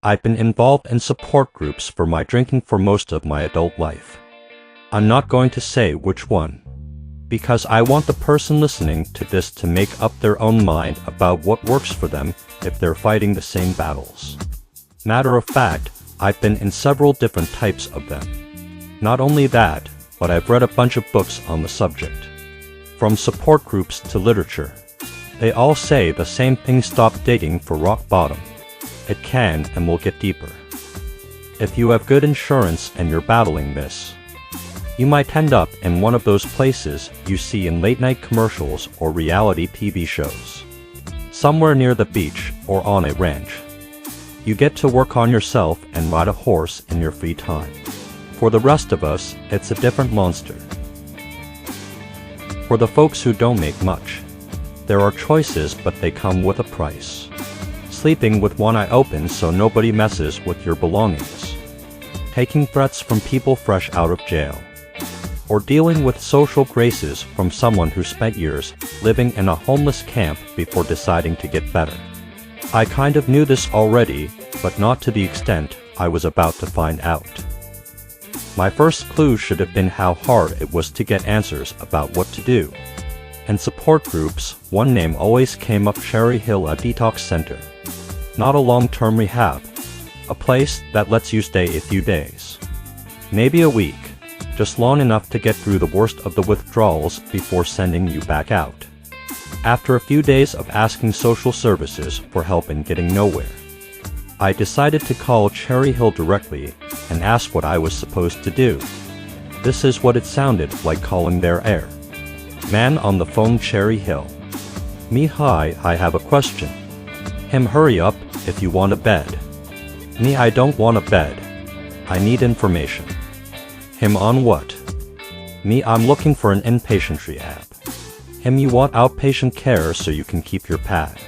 I've been involved in support groups for my drinking for most of my adult life. I'm not going to say which one, because I want the person listening to this to make up their own mind about what works for them if they're fighting the same battles. Matter of fact, I've been in several different types of them. Not only that, but I've read a bunch of books on the subject. From support groups to literature, they all say the same thing: stop dating for rock bottom. It can and will get deeper. If you have good insurance and you're battling this, you might end up in one of those places you see in late-night commercials or reality TV shows. Somewhere near the beach or on a ranch. You get to work on yourself and ride a horse in your free time. For the rest of us, it's a different monster. For the folks who don't make much, there are choices, but they come with a price. Sleeping with one eye open so nobody messes with your belongings. Taking threats from people fresh out of jail. Or dealing with social graces from someone who spent years living in a homeless camp before deciding to get better. I kind of knew this already, but not to the extent I was about to find out. My first clue should have been how hard it was to get answers about what to do. In support groups, one name always came up: Cherry Hill, a detox center. Not a long-term rehab. A place that lets you stay a few days. Maybe a week. Just long enough to get through the worst of the withdrawals before sending you back out. After a few days of asking social services for help and getting nowhere, I decided to call Cherry Hill directly and ask what I was supposed to do. This is what it sounded like calling their air. Man on the phone: Cherry Hill. Me: hi, I have a question. Him: hurry up if you want a bed. Me: I don't want a bed. I need information. Him: on what? Me: I'm looking for an inpatient rehab. Him: you want outpatient care so you can keep your pad.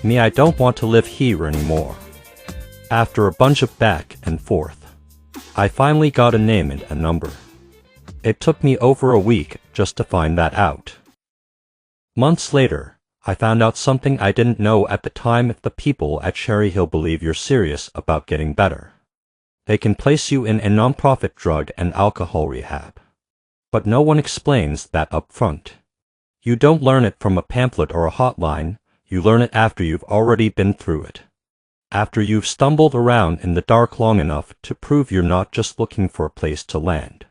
Me: I don't want to live here anymore. After a bunch of back and forth, I finally got a name and a number. It took me over a week just to find that out. Months later, I found out something I didn't know at the time: if the people at Cherry Hill believe you're serious about getting better, they can place you in a nonprofit drug and alcohol rehab. But no one explains that up front. You don't learn it from a pamphlet or a hotline, you learn it after you've already been through it. After you've stumbled around in the dark long enough to prove you're not just looking for a place to land.